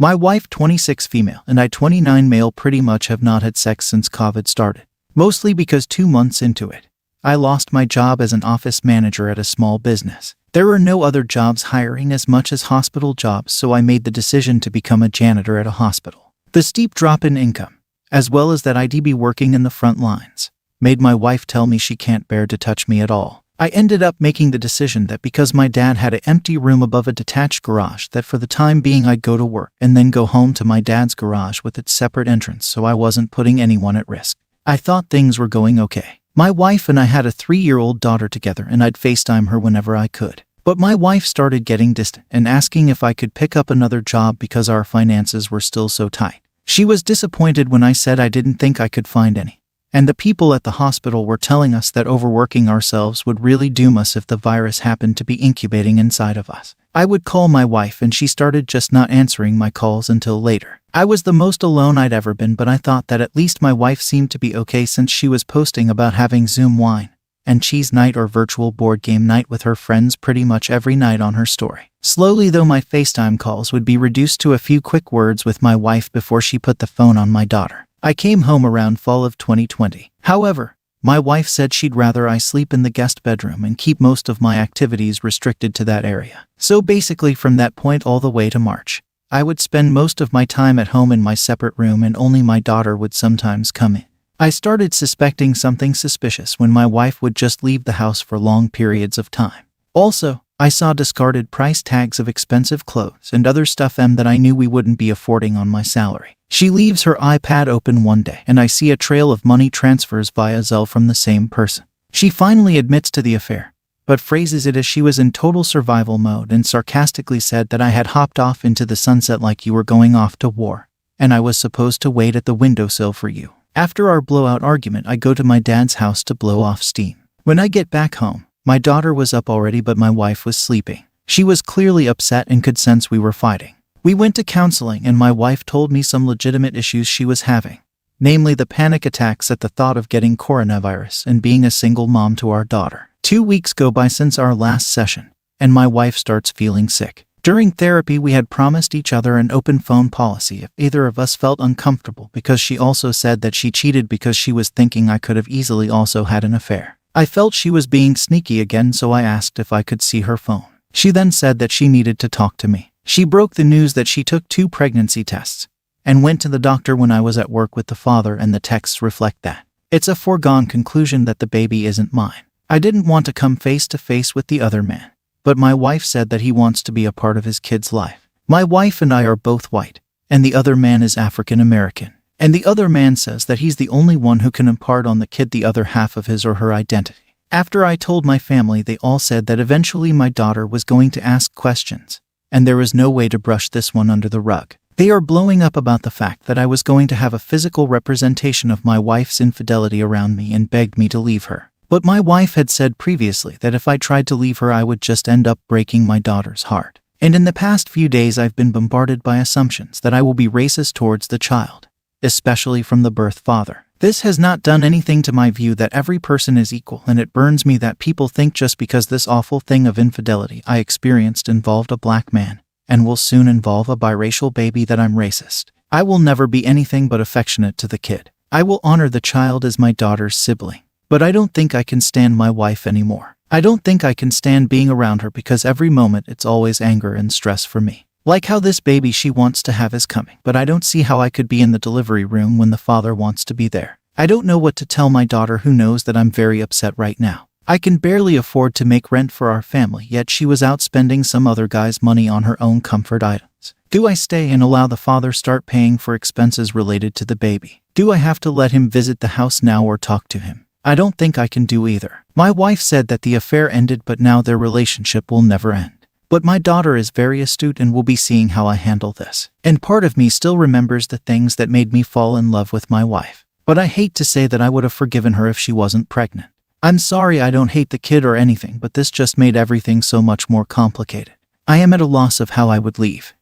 My wife 26 female and I 29 male pretty much have not had sex since COVID started. Mostly because 2 months into it, I lost my job as an office manager at a small business. There were no other jobs hiring as much as hospital jobs, so I made the decision to become a janitor at a hospital. The steep drop in income, as well as that I'd be working in the front lines, made my wife tell me she can't bear to touch me at all. I ended up making the decision that because my dad had an empty room above a detached garage, that for the time being I'd go to work and then go home to my dad's garage with its separate entrance, so I wasn't putting anyone at risk. I thought things were going okay. My wife and I had a 3-year-old daughter together and I'd FaceTime her whenever I could. But my wife started getting distant and asking if I could pick up another job because our finances were still so tight. She was disappointed when I said I didn't think I could find any. And the people at the hospital were telling us that overworking ourselves would really doom us if the virus happened to be incubating inside of us. I would call my wife and she started just not answering my calls until later. I was the most alone I'd ever been, but I thought that at least my wife seemed to be okay since she was posting about having Zoom wine and cheese night or virtual board game night with her friends pretty much every night on her story. Slowly though, my FaceTime calls would be reduced to a few quick words with my wife before she put the phone on my daughter. I came home around fall of 2020. However, my wife said she'd rather I sleep in the guest bedroom and keep most of my activities restricted to that area. So basically from that point all the way to March, I would spend most of my time at home in my separate room and only my daughter would sometimes come in. I started suspecting something suspicious when my wife would just leave the house for long periods of time. Also, I saw discarded price tags of expensive clothes and other stuff that I knew we wouldn't be affording on my salary. She leaves her iPad open one day and I see a trail of money transfers via Zelle from the same person. She finally admits to the affair, but phrases it as she was in total survival mode and sarcastically said that I had hopped off into the sunset like you were going off to war, and I was supposed to wait at the windowsill for you. After our blowout argument, I go to my dad's house to blow off steam. When I get back home, my daughter was up already, but my wife was sleeping. She was clearly upset and could sense we were fighting. We went to counseling and my wife told me some legitimate issues she was having, namely the panic attacks at the thought of getting coronavirus and being a single mom to our daughter. 2 weeks go by since our last session, and my wife starts feeling sick. During therapy, we had promised each other an open phone policy if either of us felt uncomfortable, because she also said that she cheated because she was thinking I could have easily also had an affair. I felt she was being sneaky again, so I asked if I could see her phone. She then said that she needed to talk to me. She broke the news that she took 2 pregnancy tests and went to the doctor when I was at work with the father, and the texts reflect that. It's a foregone conclusion that the baby isn't mine. I didn't want to come face to face with the other man, but my wife said that he wants to be a part of his kid's life. My wife and I are both white, and the other man is African American. And the other man says that he's the only one who can impart on the kid the other half of his or her identity. After I told my family, they all said that eventually my daughter was going to ask questions, and there was no way to brush this one under the rug. They are blowing up about the fact that I was going to have a physical representation of my wife's infidelity around me and begged me to leave her. But my wife had said previously that if I tried to leave her, I would just end up breaking my daughter's heart. And in the past few days, I've been bombarded by assumptions that I will be racist towards the child, especially from the birth father. This has not done anything to my view that every person is equal, and it burns me that people think just because this awful thing of infidelity I experienced involved a black man, and will soon involve a biracial baby, that I'm racist. I will never be anything but affectionate to the kid. I will honor the child as my daughter's sibling. But I don't think I can stand my wife anymore. I don't think I can stand being around her, because every moment it's always anger and stress for me. Like how this baby she wants to have is coming, but I don't see how I could be in the delivery room when the father wants to be there. I don't know what to tell my daughter, who knows that I'm very upset right now. I can barely afford to make rent for our family, yet she was out spending some other guy's money on her own comfort items. Do I stay and allow the father start paying for expenses related to the baby? Do I have to let him visit the house now or talk to him? I don't think I can do either. My wife said that the affair ended, but now their relationship will never end. But my daughter is very astute and will be seeing how I handle this. And part of me still remembers the things that made me fall in love with my wife. But I hate to say that I would have forgiven her if she wasn't pregnant. I'm sorry, I don't hate the kid or anything, but this just made everything so much more complicated. I am at a loss of how I would leave.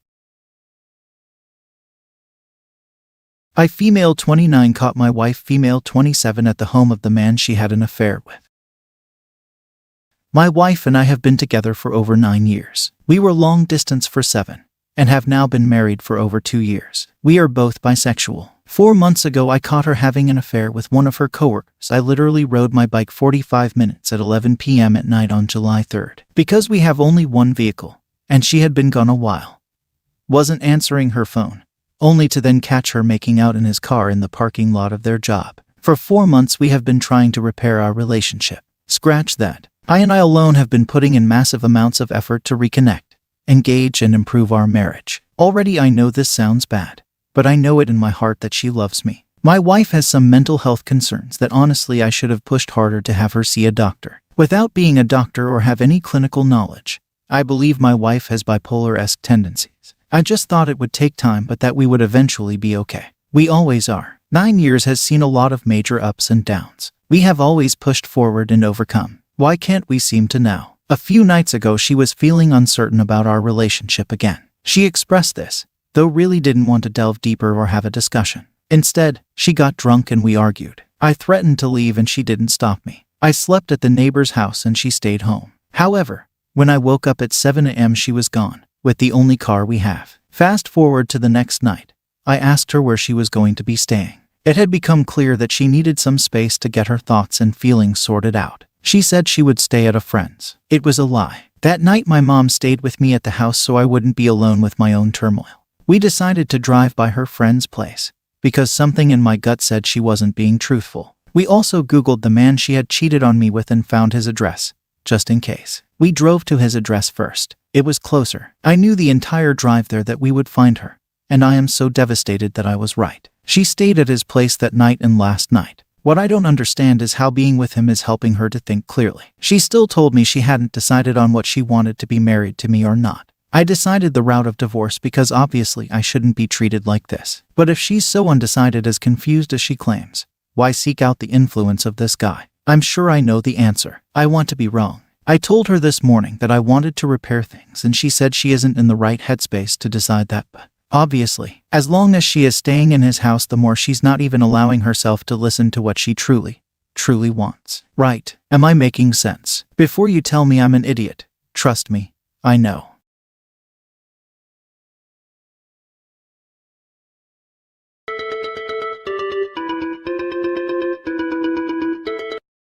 I, female 29, caught my wife, female 27, at the home of the man she had an affair with. My wife and I have been together for over 9 years. We were long distance for 7, and have now been married for over 2 years. We are both bisexual. 4 months ago, I caught her having an affair with one of her coworkers. I literally rode my bike 45 minutes at 11 p.m. at night on July 3rd. Because we have only one vehicle, and she had been gone a while. Wasn't answering her phone, only to then catch her making out in his car in the parking lot of their job. For 4 months, we have been trying to repair our relationship. Scratch that. I alone have been putting in massive amounts of effort to reconnect, engage, and improve our marriage. Already I know this sounds bad, but I know it in my heart that she loves me. My wife has some mental health concerns that honestly I should have pushed harder to have her see a doctor. Without being a doctor or have any clinical knowledge, I believe my wife has bipolar-esque tendencies. I just thought it would take time, but that we would eventually be okay. We always are. 9 years has seen a lot of major ups and downs. We have always pushed forward and overcome. Why can't we seem to now? A few nights ago, she was feeling uncertain about our relationship again. She expressed this, though really didn't want to delve deeper or have a discussion. Instead, she got drunk and we argued. I threatened to leave and she didn't stop me. I slept at the neighbor's house and she stayed home. However, when I woke up at 7 a.m., she was gone, with the only car we have. Fast forward to the next night. I asked her where she was going to be staying. It had become clear that she needed some space to get her thoughts and feelings sorted out. She said she would stay at a friend's. It was a lie. That night my mom stayed with me at the house so I wouldn't be alone with my own turmoil. We decided to drive by her friend's place, because something in my gut said she wasn't being truthful. We also Googled the man she had cheated on me with and found his address, just in case. We drove to his address first. It was closer. I knew the entire drive there that we would find her, and I am so devastated that I was right. She stayed at his place that night and last night. What I don't understand is how being with him is helping her to think clearly. She still told me she hadn't decided on what she wanted, to be married to me or not. I decided the route of divorce because obviously I shouldn't be treated like this. But if she's so undecided, as confused as she claims, why seek out the influence of this guy? I'm sure I know the answer. I want to be wrong. I told her this morning that I wanted to repair things and she said she isn't in the right headspace to decide that, but obviously, as long as she is staying in his house, the more she's not even allowing herself to listen to what she truly wants. Right? Am I making sense? Before you tell me I'm an idiot, trust me, I know.